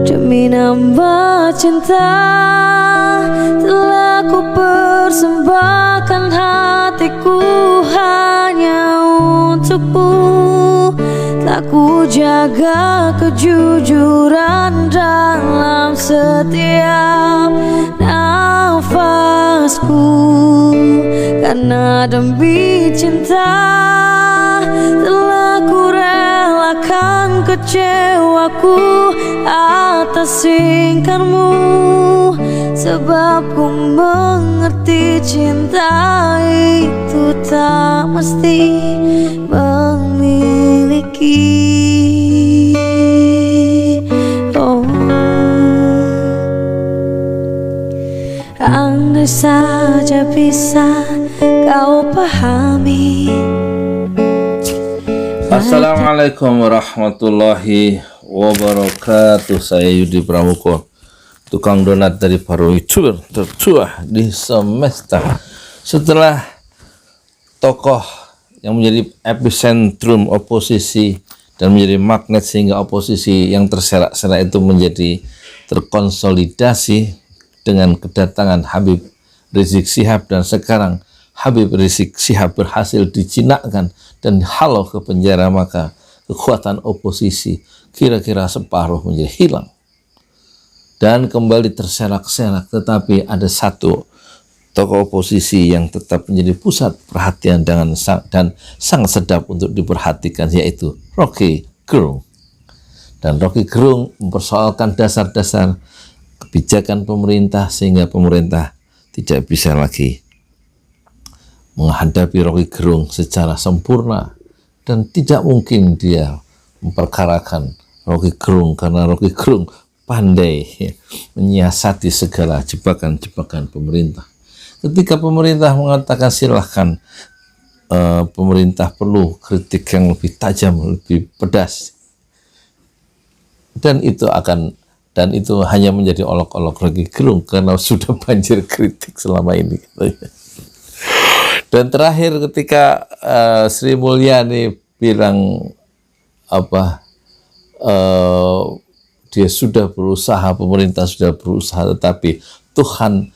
Demi nambah cinta telah ku persembahkan hatiku hanya untukmu. Telah ku jaga kejujuran dalam setiap nafasku. Karena demi cinta telah ku relakan kecewaku atas ingkarmu. Sebab ku mengerti cinta itu tak mesti memiliki. Oh, andai saja bisa kau pahami. Assalamualaikum warahmatullahi wabarakatuh. Saya Yudi Pramuko, tukang donat dari para YouTuber tertua di semesta. Setelah tokoh yang menjadi epicentrum oposisi dan menjadi magnet sehingga oposisi yang terserak-serak itu menjadi terkonsolidasi dengan kedatangan Habib Rizik Syihab, dan sekarang Habib Rizik Syihab berhasil dijinakkan dan halau ke penjara, maka kekuatan oposisi kira-kira separuh menjadi hilang dan kembali terserak-serak. Tetapi ada satu tokoh oposisi yang tetap menjadi pusat perhatian dan sangat sedap untuk diperhatikan, yaitu Rocky Gerung. Dan Rocky Gerung mempersoalkan dasar-dasar kebijakan pemerintah sehingga pemerintah tidak bisa lagi menghadapi Rocky Gerung secara sempurna, dan tidak mungkin dia memperkarakan Rocky Gerung karena Rocky Gerung pandai menyiasati segala jebakan-jebakan pemerintah. Ketika pemerintah mengatakan silahkan, pemerintah perlu kritik yang lebih tajam, lebih pedas, dan itu hanya menjadi olok-olok Rocky Gerung karena sudah banjir kritik selama ini. Dan terakhir ketika Sri Mulyani bilang dia sudah berusaha, pemerintah sudah berusaha, tetapi Tuhan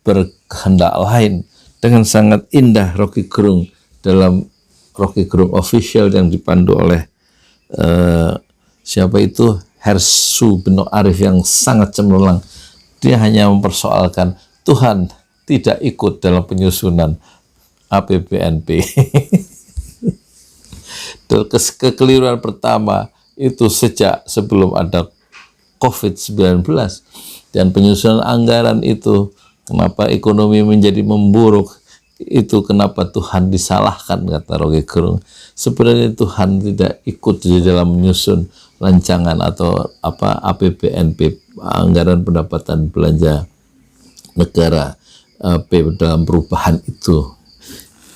berkehendak lain. Dengan sangat indah Rocky Gerung dalam Rocky Gerung Official yang dipandu oleh siapa itu, Hersu Beno Arif, yang sangat cemerlang. Dia hanya mempersoalkan Tuhan tidak ikut dalam penyusunan APBNP. Kekeliruan pertama itu sejak sebelum ada COVID-19 dan penyusunan anggaran itu, kenapa ekonomi menjadi memburuk, itu kenapa Tuhan disalahkan, kata Rocky Gerung. Sebenarnya Tuhan tidak ikut di dalam menyusun rancangan atau APBNP, anggaran pendapatan belanja negara dalam perubahan itu.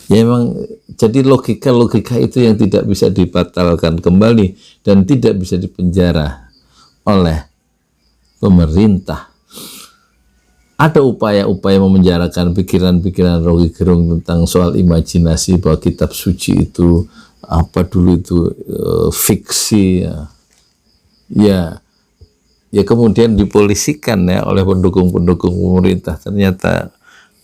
Ya memang, jadi logika itu yang tidak bisa dibatalkan kembali dan tidak bisa dipenjara oleh pemerintah. Ada upaya-upaya memenjarakan pikiran-pikiran Rocky Gerung tentang soal imajinasi bahwa kitab suci itu fiksi ya kemudian dipolisikan ya oleh pendukung-pendukung pemerintah. Ternyata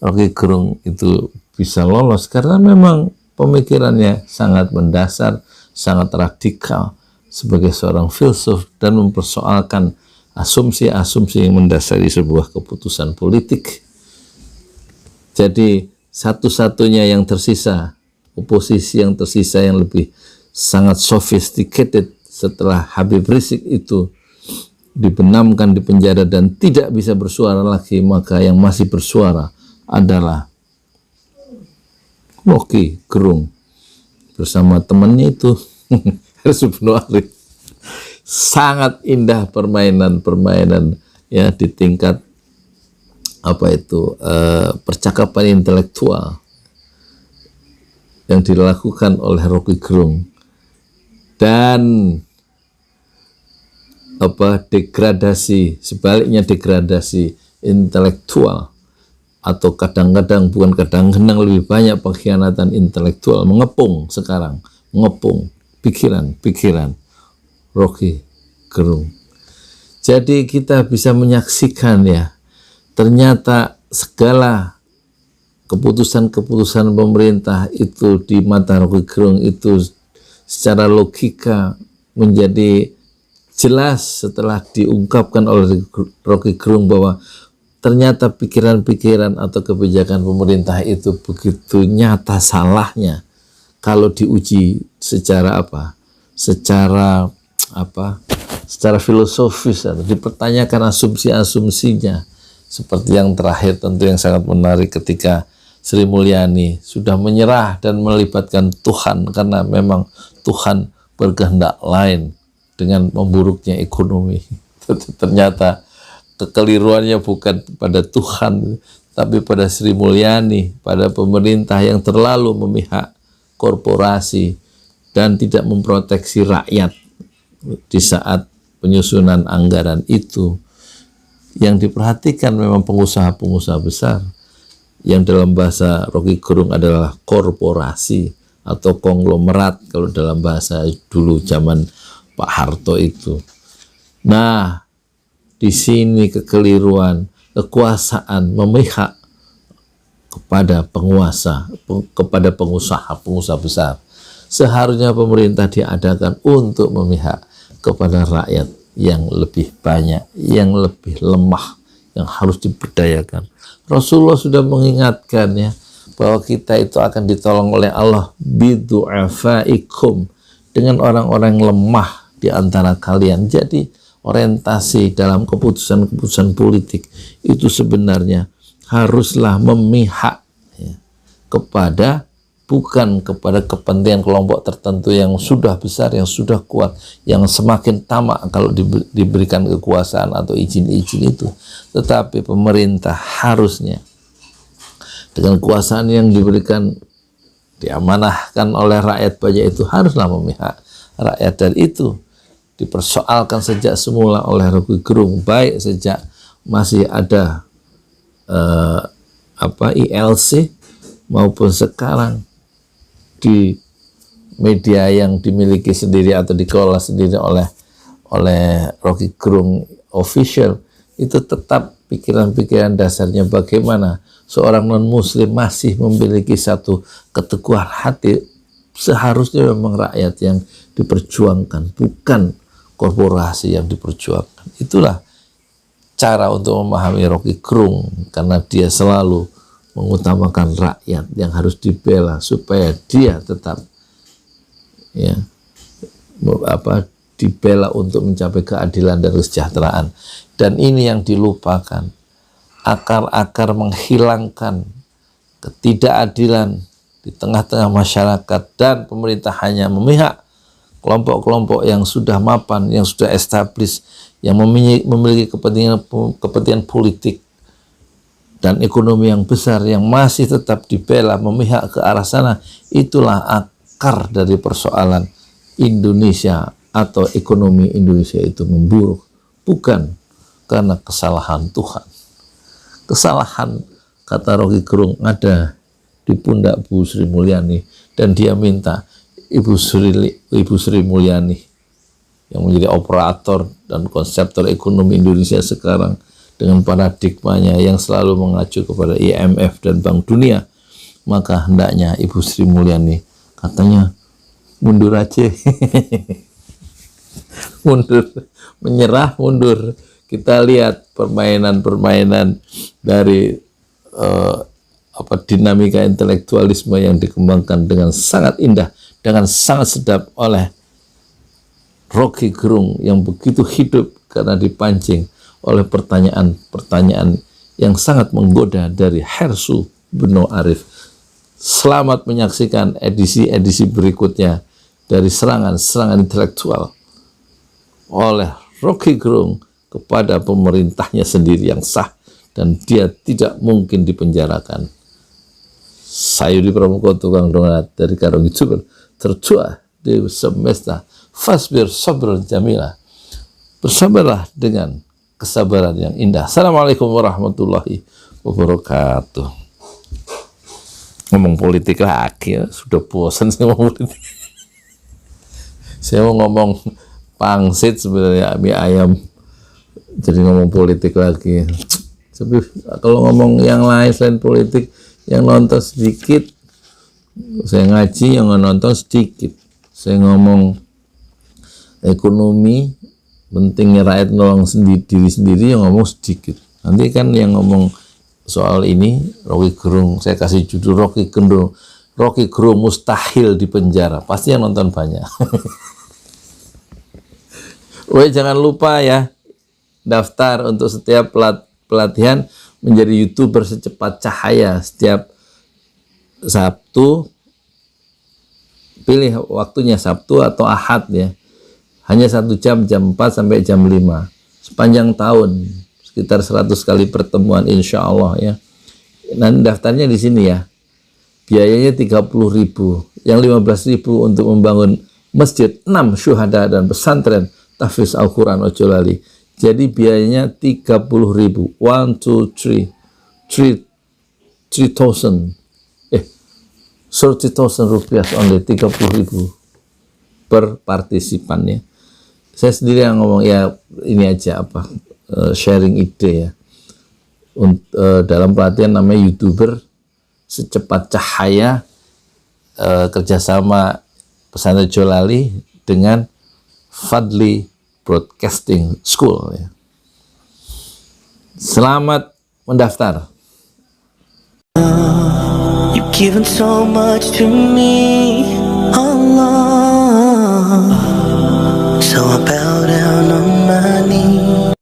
Rocky Gerung itu bisa lolos karena memang pemikirannya sangat mendasar, sangat radikal sebagai seorang filsuf, dan mempersoalkan asumsi-asumsi yang mendasari sebuah keputusan politik. Jadi satu-satunya yang tersisa, oposisi yang tersisa yang lebih sangat sophisticated setelah Habib Rizik itu dibenamkan di penjara dan tidak bisa bersuara lagi, maka yang masih bersuara adalah Rocky Gerung bersama temannya itu Hersu Beno Arif. Sangat indah permainan ya di tingkat percakapan intelektual yang dilakukan oleh Rocky Gerung, dan sebaliknya degradasi intelektual, atau kadang-kadang lebih banyak pengkhianatan intelektual mengepung pikiran Rocky Gerung. Jadi kita bisa menyaksikan ya, ternyata segala keputusan-keputusan pemerintah itu di mata Rocky Gerung itu secara logika menjadi jelas setelah diungkapkan oleh Rocky Gerung bahwa ternyata pikiran-pikiran atau kebijakan pemerintah itu begitu nyata salahnya kalau diuji secara secara filosofis atau dipertanyakan asumsi-asumsinya. Seperti yang terakhir tentu yang sangat menarik ketika Sri Mulyani sudah menyerah dan melibatkan Tuhan karena memang Tuhan berkehendak lain dengan memburuknya ekonomi. Ternyata kekeliruannya bukan pada Tuhan tapi pada Sri Mulyani, pada pemerintah yang terlalu memihak korporasi dan tidak memproteksi rakyat di saat penyusunan anggaran itu. Yang diperhatikan memang pengusaha-pengusaha besar yang dalam bahasa Rocky Gerung adalah korporasi atau konglomerat kalau dalam bahasa dulu zaman Pak Harto itu. Nah, di sini kekeliruan, kekuasaan memihak kepada penguasa, kepada pengusaha besar. Seharusnya pemerintah diadakan untuk memihak kepada rakyat yang lebih banyak, yang lebih lemah, yang harus diberdayakan. Rasulullah sudah mengingatkan ya, bahwa kita itu akan ditolong oleh Allah bidu'afaikum, dengan orang-orang lemah di antara kalian. Jadi orientasi dalam keputusan-keputusan politik itu sebenarnya haruslah memihak ya, bukan kepada kepentingan kelompok tertentu yang sudah besar, yang sudah kuat, yang semakin tamak kalau diberikan kekuasaan atau izin-izin itu. Tetapi pemerintah harusnya dengan kekuasaan yang diberikan, diamanahkan oleh rakyat banyak itu, haruslah memihak rakyat. Dan itu dipersoalkan sejak semula oleh Rocky Gerung, baik sejak masih ada ILC maupun sekarang di media yang dimiliki sendiri atau dikelola sendiri oleh Rocky Gerung official, itu tetap pikiran-pikiran dasarnya bagaimana seorang non-muslim masih memiliki satu keteguhan hati. Seharusnya memang rakyat yang diperjuangkan, bukan korporasi yang diperjuangkan. Itulah cara untuk memahami Rocky Gerung, karena dia selalu mengutamakan rakyat yang harus dibela supaya dia tetap ya dibela untuk mencapai keadilan dan kesejahteraan. Dan ini yang dilupakan, akar-akar menghilangkan ketidakadilan di tengah-tengah masyarakat, dan pemerintah hanya memihak kelompok-kelompok yang sudah mapan, yang sudah established, yang memiliki kepentingan politik dan ekonomi yang besar, yang masih tetap dibela memihak ke arah sana. Itulah akar dari persoalan Indonesia atau ekonomi Indonesia itu memburuk, bukan karena kesalahan Tuhan. Kesalahan, kata Rocky Gerung, ada di pundak Bu Sri Mulyani, dan dia minta Ibu Sri Mulyani yang menjadi operator dan konseptor ekonomi Indonesia sekarang dengan paradigmanya yang selalu mengacu kepada IMF dan Bank Dunia, maka hendaknya Ibu Sri Mulyani katanya mundur aja. Mundur, menyerah, mundur. Kita lihat permainan-permainan dari dinamika intelektualisme yang dikembangkan dengan sangat indah, dengan sangat sedap oleh Rocky Gerung yang begitu hidup karena dipancing oleh pertanyaan-pertanyaan yang sangat menggoda dari Hersu Beno Arif. Selamat menyaksikan edisi-edisi berikutnya dari serangan-serangan intelektual oleh Rocky Gerung kepada pemerintahnya sendiri yang sah, dan dia tidak mungkin dipenjarakan. Saya Yudi Pramuko, tukang donat dari Karong YouTuber, tertua di semesta. Fasbir sabr jamila. Bersabarlah dengan kesabaran yang indah. Assalamualaikum warahmatullahi wabarakatuh. Ngomong politik lagi ya, sudah bosan saya ngomong politik. Saya mau ngomong pangsit sebenarnya mie ayam. Jadi ngomong politik lagi. Tapi kalau ngomong yang lain selain politik, yang nonton sedikit. Saya ngaji yang nonton sedikit. Saya ngomong ekonomi, pentingnya rakyat nolong diri sendiri, yang ngomong sedikit. Nanti kan yang ngomong soal ini Rocky Gerung, saya kasih judul Rocky Gerung mustahil di penjara, pasti yang nonton banyak. Jangan lupa ya, daftar untuk setiap pelatihan menjadi YouTuber secepat cahaya setiap Sabtu. Pilih waktunya Sabtu atau Ahad ya, hanya 1 jam, jam 4 sampai jam 5 sepanjang tahun, sekitar 100 kali pertemuan insya Allah ya. Nanti daftarnya di sini ya. Biayanya 30.000, yang 15.000 untuk membangun masjid 6 syuhada dan pesantren tahfiz Al-Quran Ojo Lali. Jadi biayanya 30.000, 30,000 rupiah only, 30.000 per partisipannya. Saya sendiri yang ngomong ya, ini aja sharing ide ya. Dalam pelatihan namanya YouTuber secepat cahaya, kerjasama pesantren Jolali dengan Fadli Broadcasting School ya. Selamat mendaftar. You've given so much to me, Allah. So I bow down on my knees.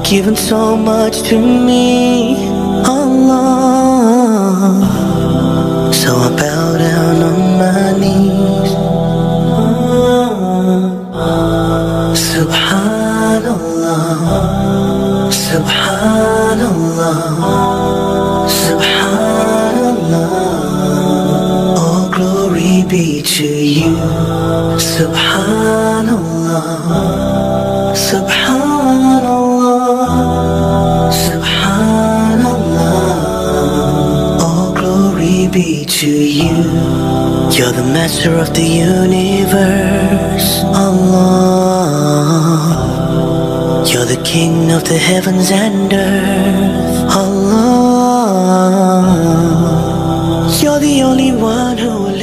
Given so much to me, Allah. So I bow down on my knees. Subhanallah, Subhanallah, Subhanallah. All glory be to you. Subhanallah, Subhanallah. Be to you. You're the master of the universe, Allah. You're the king of the heavens and earth, Allah. You're the only one who